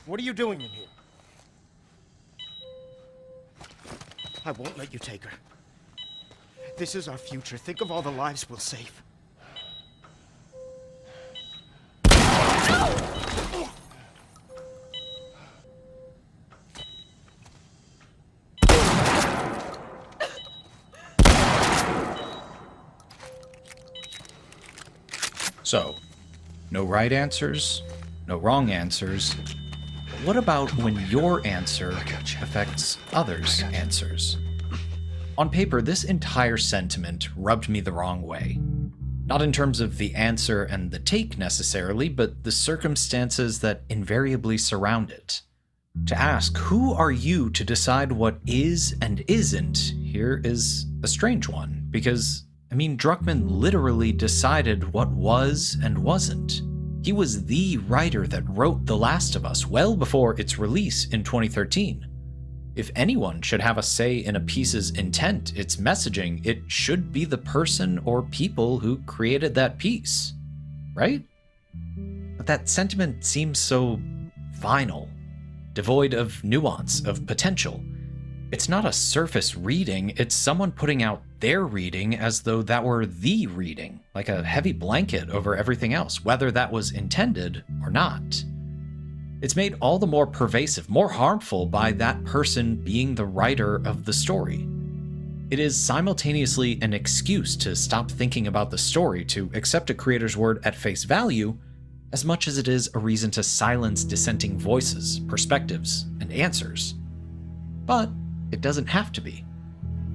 What are you doing in here? I won't let you take her. This is our future. Think of all the lives we'll save. So, no right answers, no wrong answers. But what about when your answer affects others' answers? On paper, this entire sentiment rubbed me the wrong way. Not in terms of the answer and the take necessarily, but the circumstances that invariably surround it. To ask, who are you to decide what is and isn't, here is a strange one, because Druckmann literally decided what was and wasn't. He was the writer that wrote The Last of Us well before its release in 2013. If anyone should have a say in a piece's intent, its messaging, it should be the person or people who created that piece, right? But that sentiment seems so final, devoid of nuance, of potential. It's not a surface reading, it's someone putting out their reading as though that were the reading, like a heavy blanket over everything else, whether that was intended or not. It's made all the more pervasive, more harmful by that person being the writer of the story. It is simultaneously an excuse to stop thinking about the story, to accept a creator's word at face value, as much as it is a reason to silence dissenting voices, perspectives, and answers. But it doesn't have to be.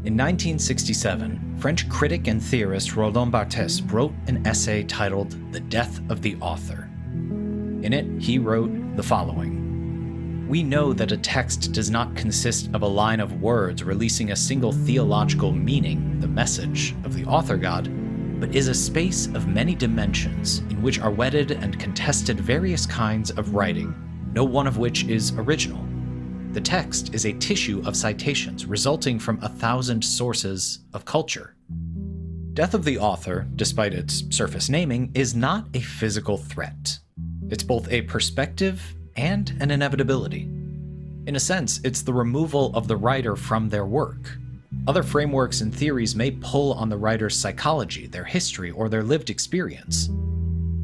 In 1967, French critic and theorist Roland Barthes wrote an essay titled The Death of the Author. In it, he wrote the following: "We know that a text does not consist of a line of words releasing a single theological meaning, the message of the author God, but is a space of many dimensions in which are wedded and contested various kinds of writing, no one of which is original. The text is a tissue of citations resulting from 1,000 sources of culture." Death of the Author, despite its surface naming, is not a physical threat. It's both a perspective and an inevitability. In a sense, it's the removal of the writer from their work. Other frameworks and theories may pull on the writer's psychology, their history, or their lived experience.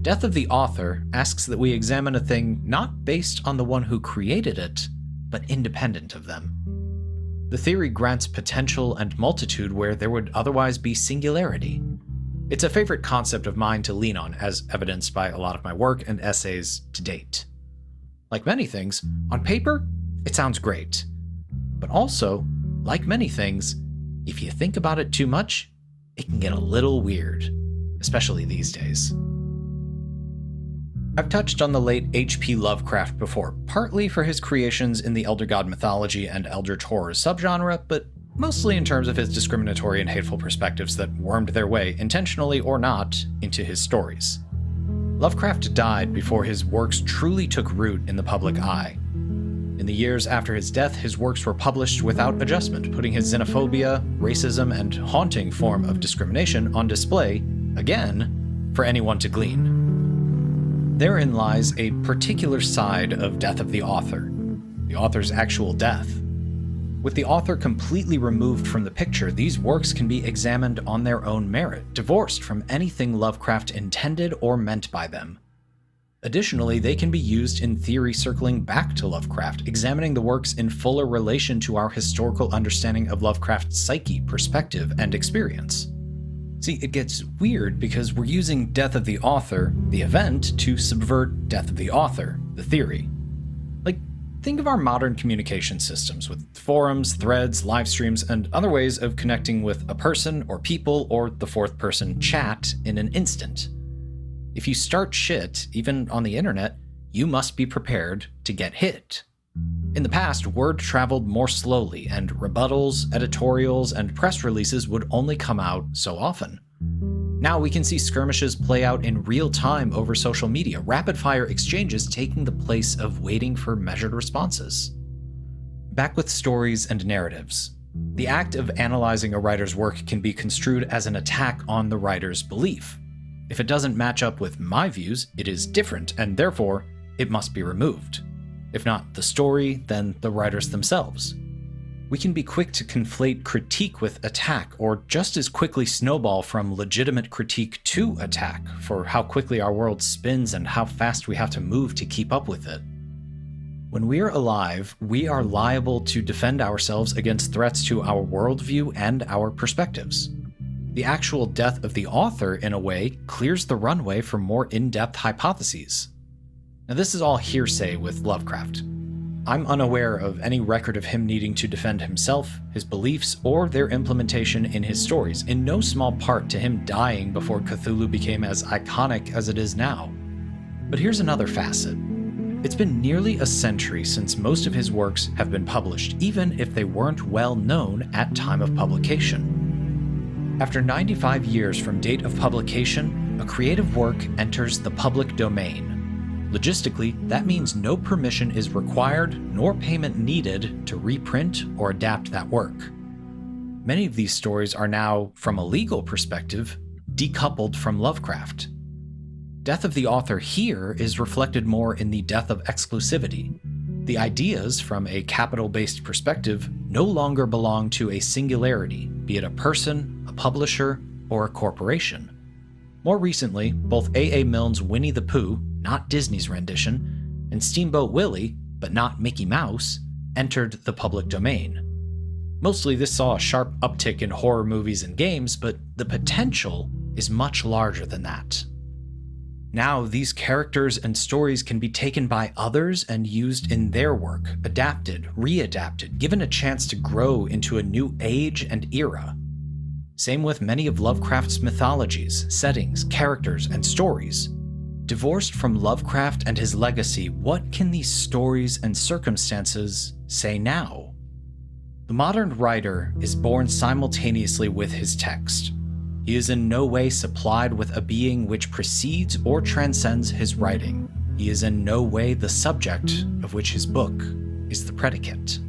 Death of the Author asks that we examine a thing not based on the one who created it, but independent of them. The theory grants potential and multitude where there would otherwise be singularity. It's a favorite concept of mine to lean on, as evidenced by a lot of my work and essays to date. Like many things, on paper, it sounds great. But also, like many things, if you think about it too much, it can get a little weird, especially these days. I've touched on the late H.P. Lovecraft before, partly for his creations in the Elder God mythology and Eldritch horror subgenre, but mostly in terms of his discriminatory and hateful perspectives that wormed their way, intentionally or not, into his stories. Lovecraft died before his works truly took root in the public eye. In the years after his death, his works were published without adjustment, putting his xenophobia, racism, and haunting form of discrimination on display, again, for anyone to glean. Therein lies a particular side of Death of the author's actual death. With the author completely removed from the picture, these works can be examined on their own merit, divorced from anything Lovecraft intended or meant by them. Additionally, they can be used in theory circling back to Lovecraft, examining the works in fuller relation to our historical understanding of Lovecraft's psyche, perspective, and experience. See, it gets weird because we're using Death of the Author, the event, to subvert Death of the Author, the theory. Like, think of our modern communication systems with forums, threads, live streams, and other ways of connecting with a person or people or the fourth person chat in an instant. If you start shit, even on the internet, you must be prepared to get hit. In the past, word traveled more slowly, and rebuttals, editorials, and press releases would only come out so often. Now we can see skirmishes play out in real time over social media, rapid-fire exchanges taking the place of waiting for measured responses. Back with stories and narratives. The act of analyzing a writer's work can be construed as an attack on the writer's belief. If it doesn't match up with my views, it is different, and therefore, it must be removed. If not the story, then the writers themselves. We can be quick to conflate critique with attack, or just as quickly snowball from legitimate critique to attack for how quickly our world spins and how fast we have to move to keep up with it. When we're alive, we are liable to defend ourselves against threats to our worldview and our perspectives. The actual death of the author, in a way, clears the runway for more in-depth hypotheses. Now, this is all hearsay with Lovecraft. I'm unaware of any record of him needing to defend himself, his beliefs, or their implementation in his stories, in no small part to him dying before Cthulhu became as iconic as it is now. But here's another facet. It's been nearly a century since most of his works have been published, even if they weren't well known at time of publication. After 95 years from date of publication, a creative work enters the public domain. Logistically, that means no permission is required nor payment needed to reprint or adapt that work. Many of these stories are now, from a legal perspective, decoupled from Lovecraft. Death of the author here is reflected more in the death of exclusivity. The ideas, from a capital-based perspective, no longer belong to a singularity, be it a person, a publisher, or a corporation. More recently, both A.A. Milne's Winnie the Pooh, not Disney's rendition, and Steamboat Willie, but not Mickey Mouse, entered the public domain. Mostly this saw a sharp uptick in horror movies and games, but the potential is much larger than that. Now, these characters and stories can be taken by others and used in their work, adapted, readapted, given a chance to grow into a new age and era. Same with many of Lovecraft's mythologies, settings, characters, and stories. Divorced from Lovecraft and his legacy, what can these stories and circumstances say now? The modern writer is born simultaneously with his text. He is in no way supplied with a being which precedes or transcends his writing. He is in no way the subject of which his book is the predicate.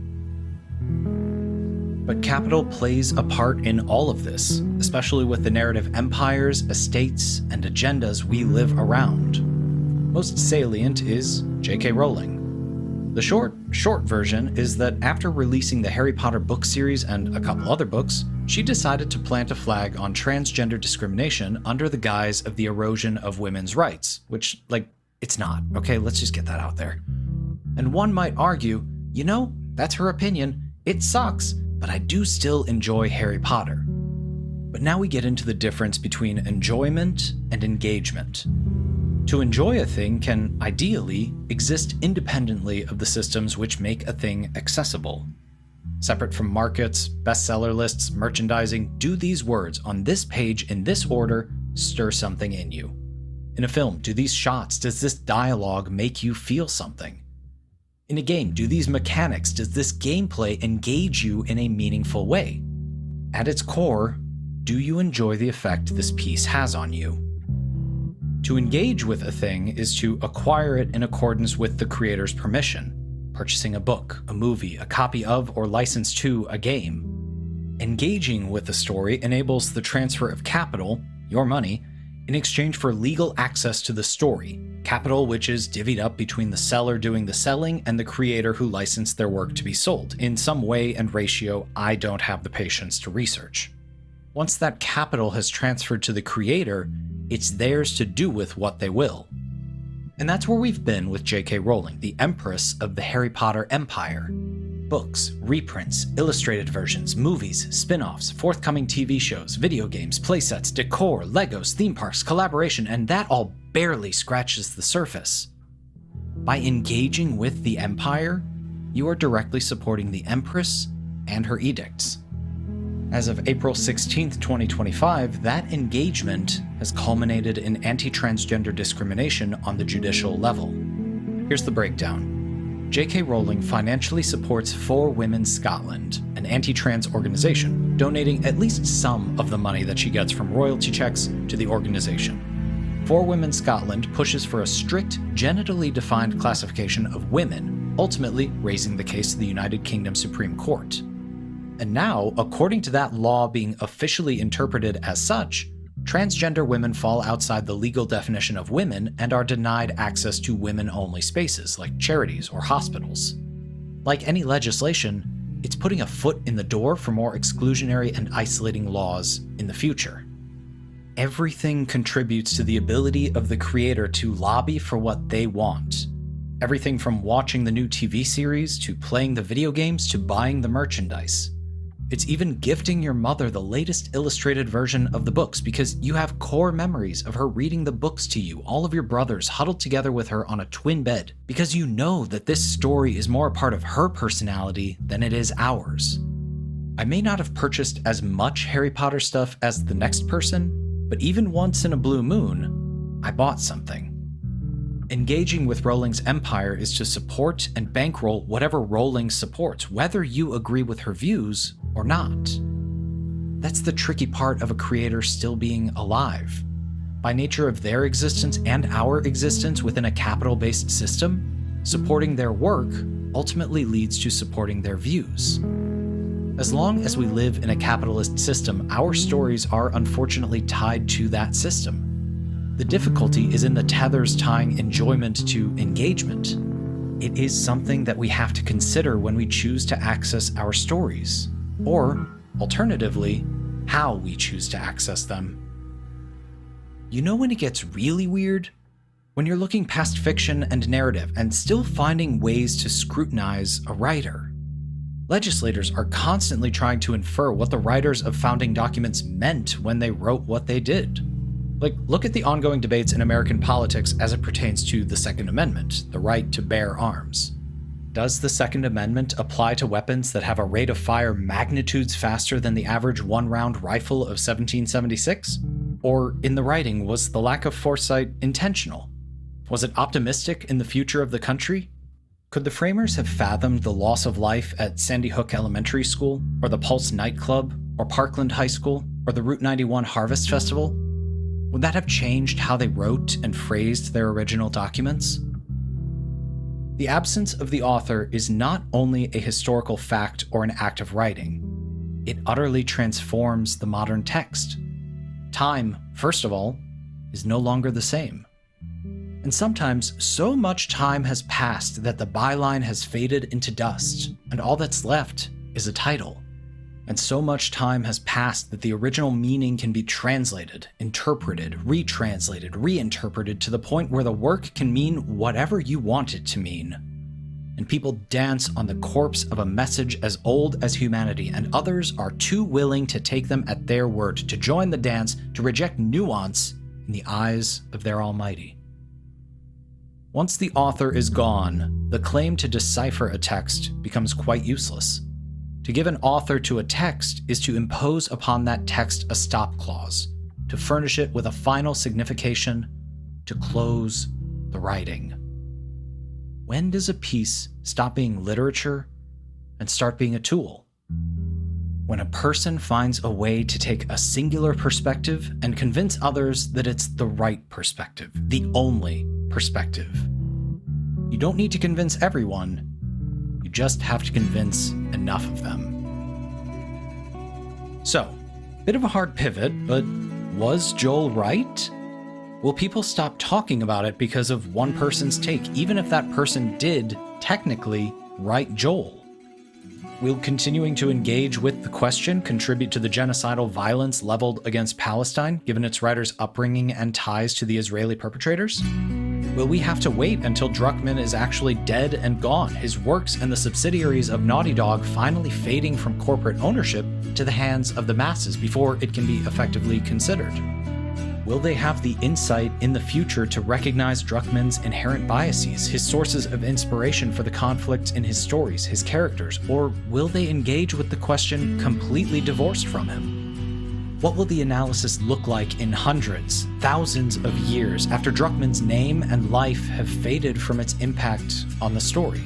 But capital plays a part in all of this, especially with the narrative empires, estates, and agendas we live around. Most salient is J.K. Rowling. The short version is that after releasing the Harry Potter book series and a couple other books, she decided to plant a flag on transgender discrimination under the guise of the erosion of women's rights, which, it's not, okay? Let's just get that out there. And one might argue, that's her opinion, it sucks, but I do still enjoy Harry Potter. But now we get into the difference between enjoyment and engagement. To enjoy a thing can, ideally, exist independently of the systems which make a thing accessible. Separate from markets, bestseller lists, merchandising, do these words on this page in this order stir something in you? In a film, do these shots, does this dialogue make you feel something? In a game, do these mechanics, does this gameplay engage you in a meaningful way? At its core, do you enjoy the effect this piece has on you? To engage with a thing is to acquire it in accordance with the creator's permission, purchasing a book, a movie, a copy of, or license to a game. Engaging with the story enables the transfer of capital, your money, in exchange for legal access to the story, capital which is divvied up between the seller doing the selling and the creator who licensed their work to be sold, in some way and ratio I don't have the patience to research. Once that capital has transferred to the creator, it's theirs to do with what they will. And that's where we've been with J.K. Rowling, the empress of the Harry Potter empire. Books, reprints, illustrated versions, movies, spin-offs, forthcoming TV shows, video games, playsets, decor, Legos, theme parks, collaboration, and that all barely scratches the surface. By engaging with the empire, you are directly supporting the empress and her edicts. As of April 16, 2025, that engagement has culminated in anti-transgender discrimination on the judicial level. Here's the breakdown. J.K. Rowling financially supports For Women Scotland, an anti-trans organization, donating at least some of the money that she gets from royalty checks to the organization. For Women Scotland pushes for a strict, genitally defined classification of women, ultimately raising the case to the United Kingdom Supreme Court. And now, according to that law being officially interpreted as such, transgender women fall outside the legal definition of women and are denied access to women-only spaces like charities or hospitals. Like any legislation, it's putting a foot in the door for more exclusionary and isolating laws in the future. Everything contributes to the ability of the creator to lobby for what they want. Everything from watching the new TV series, to playing the video games, to buying the merchandise. It's even gifting your mother the latest illustrated version of the books because you have core memories of her reading the books to you, all of your brothers huddled together with her on a twin bed, because you know that this story is more a part of her personality than it is ours. I may not have purchased as much Harry Potter stuff as the next person, but even once in a blue moon, I bought something. Engaging with Rowling's empire is to support and bankroll whatever Rowling supports, whether you agree with her views or not. That's the tricky part of a creator still being alive. By nature of their existence and our existence within a capital-based system, supporting their work ultimately leads to supporting their views. As long as we live in a capitalist system, our stories are unfortunately tied to that system. The difficulty is in the tethers tying enjoyment to engagement. It is something that we have to consider when we choose to access our stories, or, alternatively, how we choose to access them. You know when it gets really weird? When you're looking past fiction and narrative and still finding ways to scrutinize a writer. Legislators are constantly trying to infer what the writers of founding documents meant when they wrote what they did. Like, look at the ongoing debates in American politics as it pertains to the Second Amendment, the right to bear arms. Does the Second Amendment apply to weapons that have a rate of fire magnitudes faster than the average one-round rifle of 1776? Or, in the writing, was the lack of foresight intentional? Was it optimistic in the future of the country? Could the framers have fathomed the loss of life at Sandy Hook Elementary School, or the Pulse nightclub, or Parkland High School, or the Route 91 Harvest Festival? Would that have changed how they wrote and phrased their original documents? The absence of the author is not only a historical fact or an act of writing. It utterly transforms the modern text. Time, first of all, is no longer the same. And sometimes so much time has passed that the byline has faded into dust, and all that's left is a title. And so much time has passed that the original meaning can be translated, interpreted, retranslated, reinterpreted to the point where the work can mean whatever you want it to mean. And people dance on the corpse of a message as old as humanity, and others are too willing to take them at their word, to join the dance, to reject nuance in the eyes of their Almighty. Once the author is gone, the claim to decipher a text becomes quite useless. To give an author to a text is to impose upon that text a stop clause, to furnish it with a final signification, to close the writing. When does a piece stop being literature and start being a tool? When a person finds a way to take a singular perspective and convince others that it's the right perspective, the only perspective. You don't need to convince everyone. You just have to convince enough of them. So, bit of a hard pivot, but was Joel right? Will people stop talking about it because of one person's take, even if that person did, technically, write Joel? Will continuing to engage with the question contribute to the genocidal violence leveled against Palestine, given its writer's upbringing and ties to the Israeli perpetrators? Will we have to wait until Druckmann is actually dead and gone, his works and the subsidiaries of Naughty Dog finally fading from corporate ownership to the hands of the masses before it can be effectively considered? Will they have the insight in the future to recognize Druckmann's inherent biases, his sources of inspiration for the conflicts in his stories, his characters, or will they engage with the question completely divorced from him? What will the analysis look like in hundreds, thousands of years after Druckmann's name and life have faded from its impact on the story?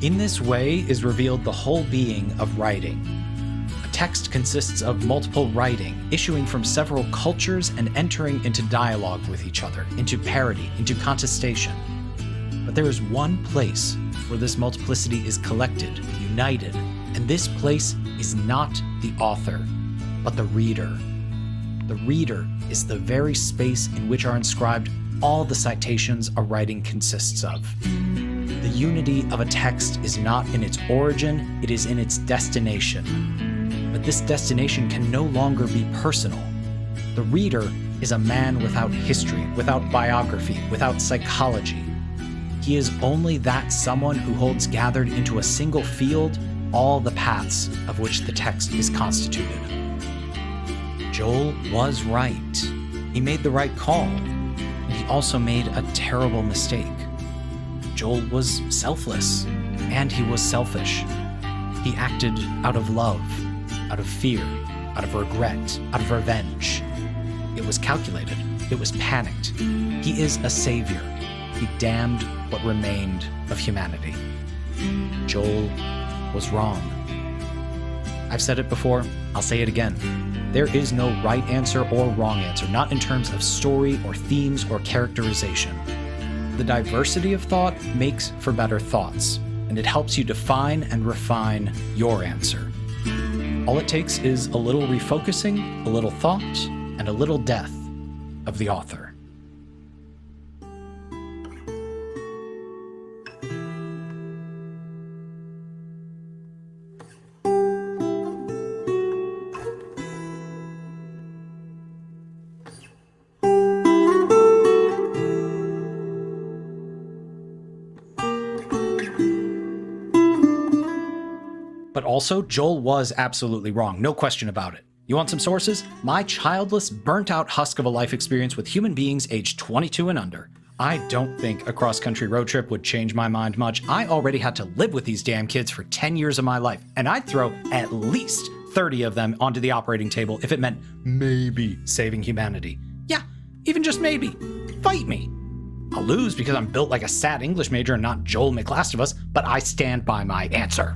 In this way is revealed the whole being of writing. A text consists of multiple writing, issuing from several cultures and entering into dialogue with each other, into parody, into contestation. But there is one place where this multiplicity is collected, united, and this place is not the author, but the reader. The reader is the very space in which are inscribed all the citations a writing consists of. The unity of a text is not in its origin, it is in its destination. But this destination can no longer be personal. The reader is a man without history, without biography, without psychology. He is only that someone who holds gathered into a single field all the paths of which the text is constituted. Joel was right. He made the right call, and he also made a terrible mistake. Joel was selfless, and he was selfish. He acted out of love, out of fear, out of regret, out of revenge. It was calculated. It was panicked. He is a savior. He damned what remained of humanity. Joel was wrong. I've said it before, I'll say it again. There is no right answer or wrong answer, not in terms of story or themes or characterization. The diversity of thought makes for better thoughts, and it helps you define and refine your answer. All it takes is a little refocusing, a little thought, and a little death of the author. But also, Joel was absolutely wrong, no question about it. You want some sources? My childless, burnt-out husk of a life experience with human beings aged 22 and under. I don't think a cross-country road trip would change my mind much. I already had to live with these damn kids for 10 years of my life, and I'd throw at least 30 of them onto the operating table if it meant maybe saving humanity. Yeah, even just maybe. Fight me. I'll lose because I'm built like a sad English major and not Joel McLastovus, but I stand by my answer.